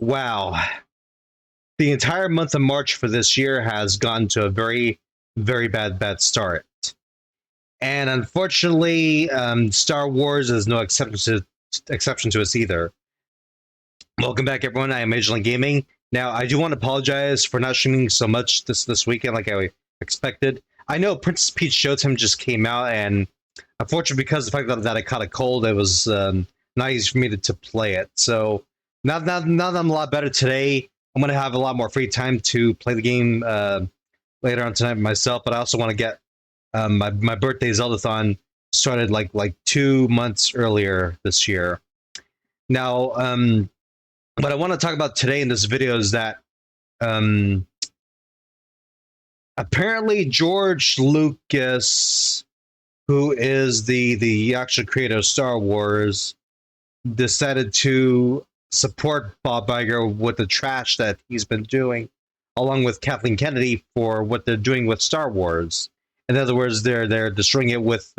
Wow. The entire month of March for this year has gone to a very, very bad start. And unfortunately, Star Wars is no exception to us either. Welcome back, everyone. I am Majorly Gaming. Now, I do want to apologize for not streaming so much this weekend like I expected. I know Princess Peach Showtime just came out, and unfortunately, because of the fact that I caught a cold, it was not easy for me to play it. So now that I'm a lot better today, I'm going to have a lot more free time to play the game later on tonight myself. But I also want to get my birthday Zeldathon started like 2 months earlier this year. Now, what I want to talk about today in this video is that apparently George Lucas, who is the actual creator of Star Wars, decided to support Bob Iger with the trash that he's been doing, along with Kathleen Kennedy for what they're doing with Star Wars. In other words, they're destroying it with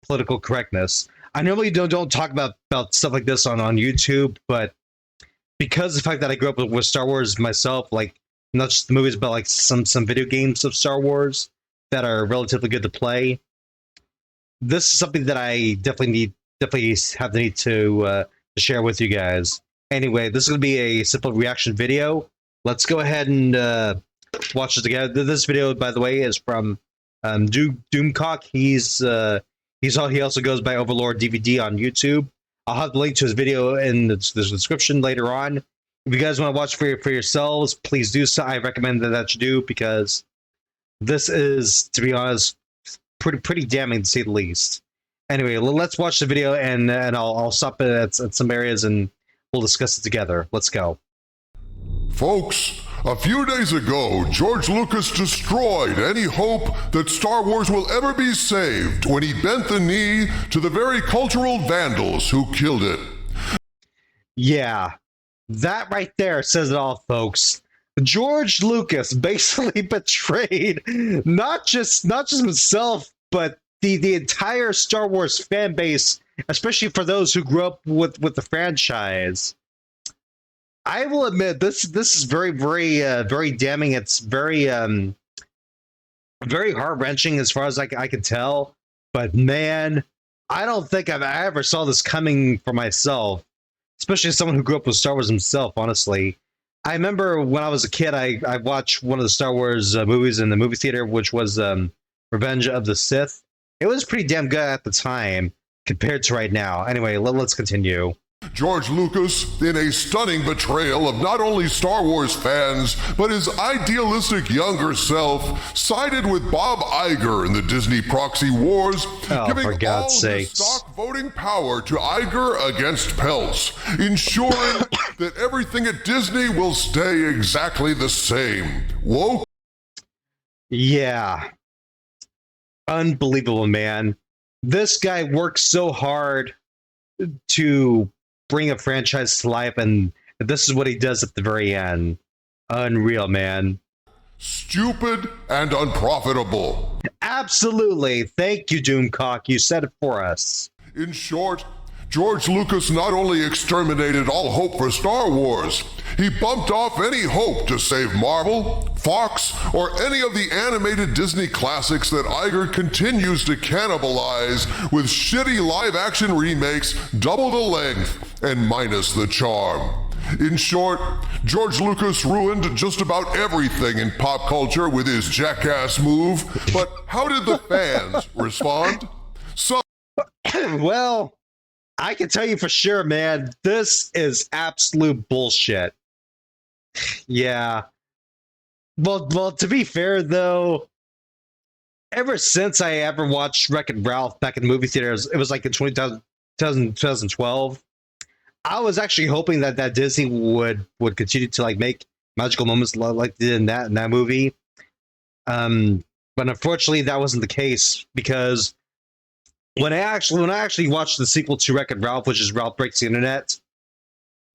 political correctness. I normally don't talk about stuff like this on YouTube, but because of the fact that I grew up with Star Wars myself, like not just the movies, but like some video games of Star Wars that are relatively good to play, this is something that I definitely have the need to share with you guys. Anyway, this is going to be a simple reaction video. Let's go ahead and watch it together. This video, by the way, is from Doomcock. He also goes by Overlord DVD on YouTube. I'll have the link to his video in the description later on. If you guys want to watch for yourselves, please do so. I recommend that you do, because this is, to be honest, pretty damning to say the least. Anyway, let's watch the video, and I'll stop at some areas and we'll discuss it together. Let's go. Folks, a few days ago, George Lucas destroyed any hope that Star Wars will ever be saved when he bent the knee to the very cultural vandals who killed it. Yeah, that right there says it all, folks. George Lucas basically betrayed not just himself, but the entire Star Wars fan base, especially for those who grew up with the franchise. I will admit this is very damning. It's very heart-wrenching as far as I can tell. But man, I don't think I ever saw this coming for myself, especially as someone who grew up with Star Wars himself. Honestly, I remember when I was a kid, I watched one of the Star Wars movies in the movie theater, which was Revenge of the Sith. It was pretty damn good at the time compared to right now. Anyway, let's continue. George Lucas, in a stunning betrayal of not only Star Wars fans, but his idealistic younger self, sided with Bob Iger in the Disney proxy wars, giving for God's all sakes. the stock voting power to Iger against Peltz, ensuring that everything at Disney will stay exactly the same. Woke? Yeah. Unbelievable, man. This guy worked so hard to bring a franchise to life, and this is what he does at the very end. Unreal, man. Stupid and unprofitable. Absolutely. Thank you, Doomcock. You said it for us. In short, George Lucas not only exterminated all hope for Star Wars, he bumped off any hope to save Marvel, Fox, or any of the animated Disney classics that Iger continues to cannibalize with shitty live-action remakes double the length and minus the charm. In short, George Lucas ruined just about everything in pop culture with his jackass move, but how did the fans respond? Well, I can tell you for sure, man, this is absolute bullshit. Yeah. Well, to be fair, though, ever since I ever watched Wreck-It Ralph back in the movie theaters, it was like in 2012, I was actually hoping that Disney would continue to like make magical moments like they did in that movie. But unfortunately, that wasn't the case, because when I actually watched the sequel to Wreck-It Ralph, which is Ralph Breaks the Internet,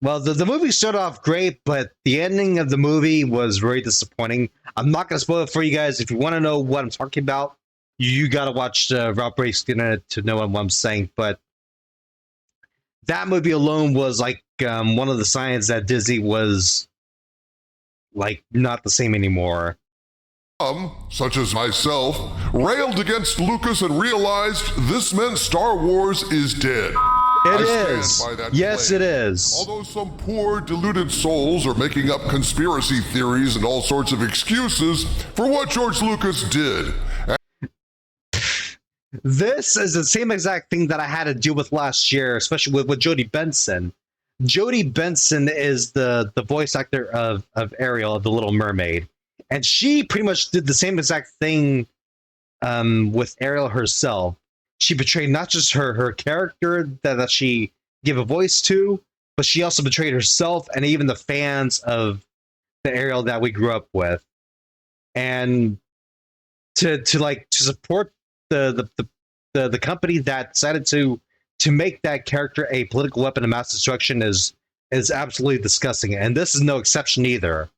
well, the movie started off great, but the ending of the movie was very disappointing. I'm not going to spoil it for you guys. If you want to know what I'm talking about, you got to watch Ralph Breaks the Internet to know what I'm saying. But that movie alone was like one of the signs that Disney was like not the same anymore. Such as myself, railed against Lucas and realized this meant Star Wars is dead. It is. Yes, it is. Although some poor, deluded souls are making up conspiracy theories and all sorts of excuses for what George Lucas did. This is the same exact thing that I had to deal with last year, especially with Jodi Benson. Jodi Benson is the voice actor of Ariel, of The Little Mermaid. And she pretty much did the same exact thing with Ariel herself. She betrayed not just her character that she gave a voice to, but she also betrayed herself and even the fans of the Ariel that we grew up with. And to support the company that decided to make that character a political weapon of mass destruction is absolutely disgusting. And this is no exception either.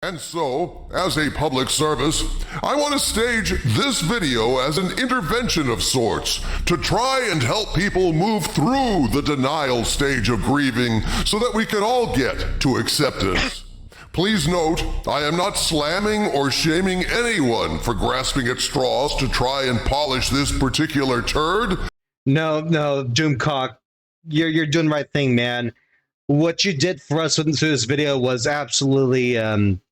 And so, as a public service, I want to stage this video as an intervention of sorts to try and help people move through the denial stage of grieving so that we can all get to acceptance. Please note, I am not slamming or shaming anyone for grasping at straws to try and polish this particular turd. No, Doomcock, you're doing the right thing, man. What you did for us through this video was absolutely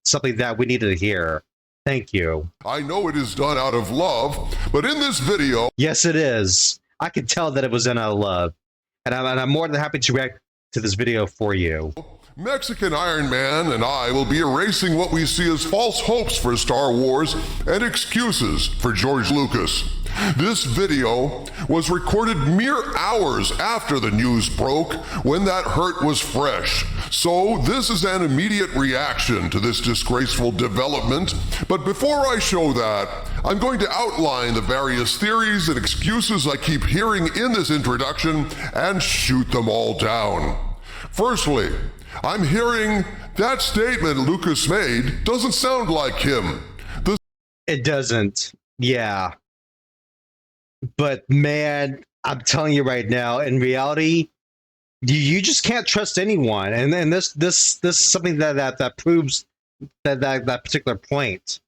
something that we needed to hear. Thank you. I know it is done out of love, but in this video... Yes, it is. I could tell that it was done out of love. And I'm more than happy to react to this video for you. Mexican Iron Man and I will be erasing what we see as false hopes for Star Wars and excuses for George Lucas. This video was recorded mere hours after the news broke, when that hurt was fresh. So this is an immediate reaction to this disgraceful development. But before I show that, I'm going to outline the various theories and excuses I keep hearing in this introduction and shoot them all down. Firstly, I'm hearing that statement Lucas made doesn't sound like him. It doesn't. Yeah. But man, I'm telling you right now, in reality, you just can't trust anyone, and then this is something that proves that particular point.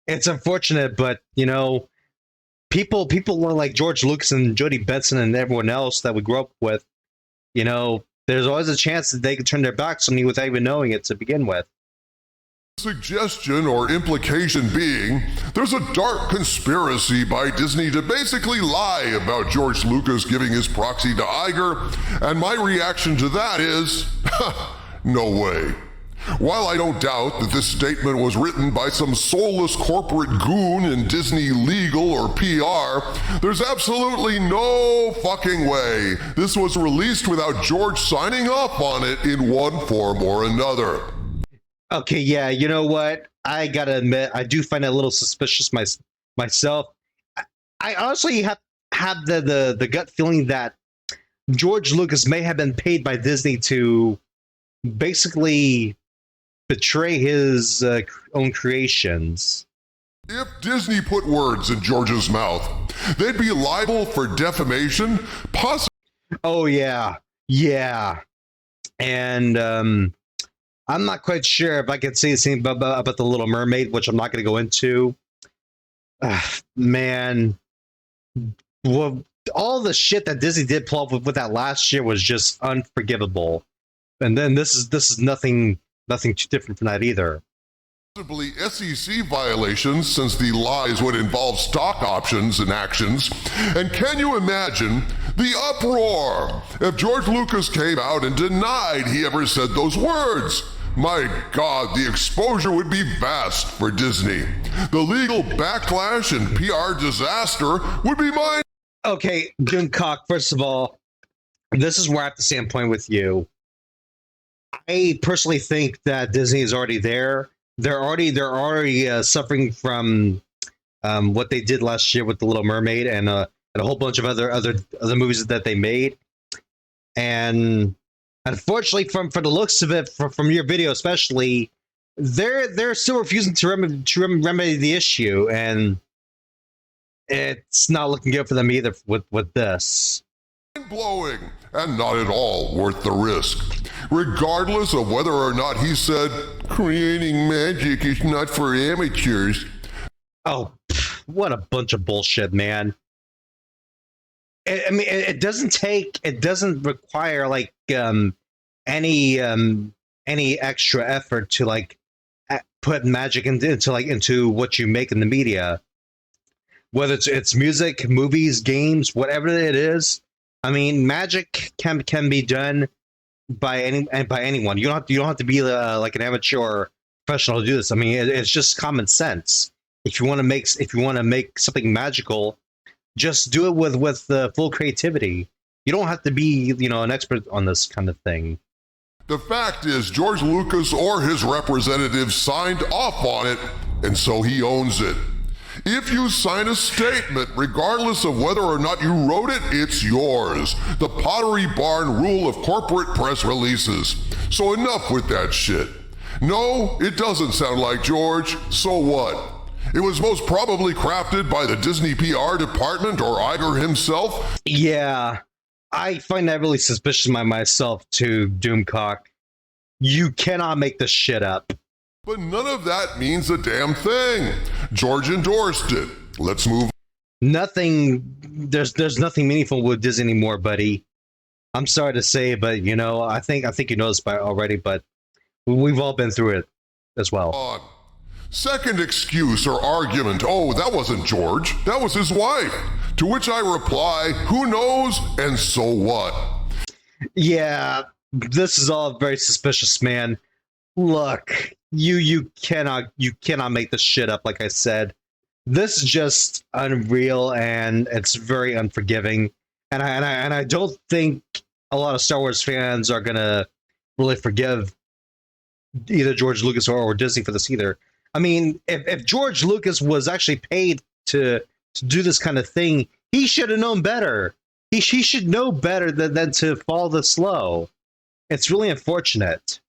It's unfortunate, but you know, people like George Lucas and Jodi Benson and everyone else that we grew up with, you know, there's always a chance that they could turn their backs on you without even knowing it to begin with. Suggestion or implication being there's a dark conspiracy by Disney to basically lie about George Lucas giving his proxy to Iger, and my reaction to that is, no way. While I don't doubt that this statement was written by some soulless corporate goon in Disney legal or PR, there's absolutely no fucking way this was released without George signing off on it in one form or another. Okay, yeah, you know what? I gotta admit, I do find it a little suspicious myself. I honestly have the gut feeling that George Lucas may have been paid by Disney to basically betray his own creations. If Disney put words in George's mouth, they'd be liable for defamation, possibly. Oh, yeah. And I'm not quite sure if I could say the same about The Little Mermaid, which I'm not going to go into. Man, well, all the shit that Disney did pull up with that last year was just unforgivable. And then this is nothing too different from that either. Possibly SEC violations, since the lies would involve stock options and actions. And can you imagine the uproar if George Lucas came out and denied he ever said those words? My God, the exposure would be vast for Disney. The legal backlash and PR disaster would be mine. Okay, Doomcock, first of all, this is where I have to stand point with you. I personally think that Disney is already there. They're already suffering from what they did last year with The Little Mermaid and a whole bunch of other movies that they made. And unfortunately, from the looks of it, from your video especially, they're still refusing to remedy the issue, and it's not looking good for them either with this. mind-blowing and not at all worth the risk. Regardless of whether or not he said, creating magic is not for amateurs. Oh, what a bunch of bullshit, man. It doesn't require like any extra effort to like put magic into what you make in the media, whether it's music, movies, games, whatever it is. I mean, magic can be done by anyone. You don't have to be like an amateur or professional to do this. I mean, it's just common sense. If you want to make something magical, just do it with full creativity. You don't have to be an expert on this kind of thing. The fact is, George Lucas or his representatives signed off on it, and so he owns it. If you sign a statement, regardless of whether or not you wrote it, it's yours. The Pottery Barn rule of corporate press releases. So enough with that shit. No, it doesn't sound like George. So what? It was most probably crafted by the Disney PR department or Iger himself. Yeah, I find that really suspicious myself too, Doomcock. You cannot make this shit up. But none of that means a damn thing. George endorsed it. Let's move on. There's nothing meaningful with Disney anymore, buddy. I'm sorry to say, but I think you know this by already, but we've all been through it as well. Second excuse or argument, oh, that wasn't George, that was his wife. To which I reply, who knows, and so what? Yeah, this is all very suspicious, man. Look, you cannot make this shit up, like I said. This is just unreal, and it's very unforgiving. And I don't think a lot of Star Wars fans are gonna really forgive either George Lucas or Disney for this either. I mean, if George Lucas was actually paid to do this kind of thing, he should have known better. He should know better than to fall this low. It's really unfortunate.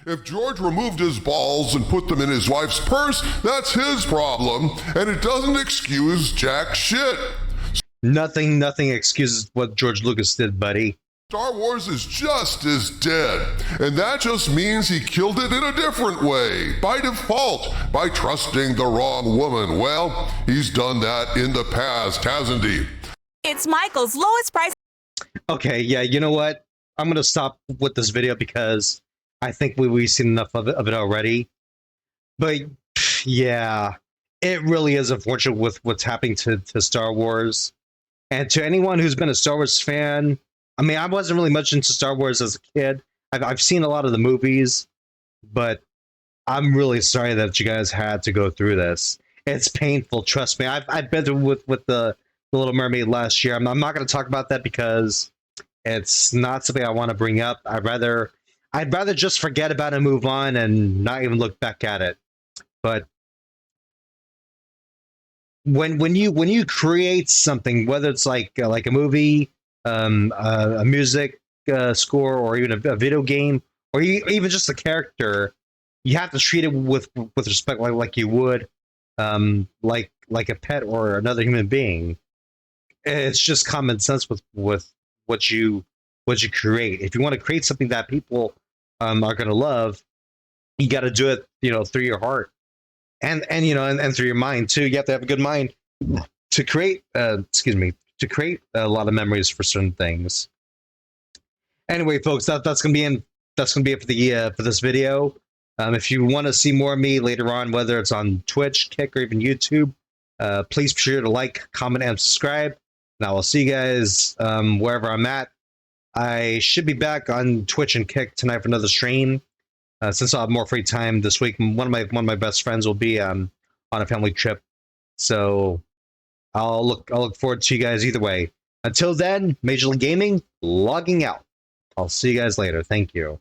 If George removed his balls and put them in his wife's purse, that's his problem, and it doesn't excuse jack shit. Nothing excuses what George Lucas did, buddy. Star Wars is just as dead, and that just means he killed it in a different way, by default, by trusting the wrong woman. Well, he's done that in the past, hasn't he? It's Michael's lowest price. Okay, yeah, you know what? I'm going to stop with this video because I think we've seen enough of it already. But yeah, it really is unfortunate with what's happening to Star Wars. And to anyone who's been a Star Wars fan, I mean, I wasn't really much into Star Wars as a kid. I've seen a lot of the movies, but I'm really sorry that you guys had to go through this. It's painful, trust me. I've been through with the Little Mermaid last year. I'm not going to talk about that because it's not something I want to bring up. I'd rather just forget about it and move on and not even look back at it. But when you create something, whether it's like a movie, a music score, or even a video game, or even just a character, you have to treat it with respect, like you would like a pet or another human being. It's just common sense with what you create. If you want to create something that people are going to love, you got to do it through your heart and through your mind too. You have to have a good mind to create to create a lot of memories for certain things. Anyway, folks, that's gonna be it for this video. If you want to see more of me later on, whether it's on Twitch, Kick, or even YouTube, please be sure to like, comment, and subscribe. And I will see you guys wherever I'm at. I should be back on Twitch and Kick tonight for another stream. Since I'll have more free time this week, one of my best friends will be on a family trip, so I'll look forward to you guys either way. Until then, Major League Gaming logging out. I'll see you guys later. Thank you.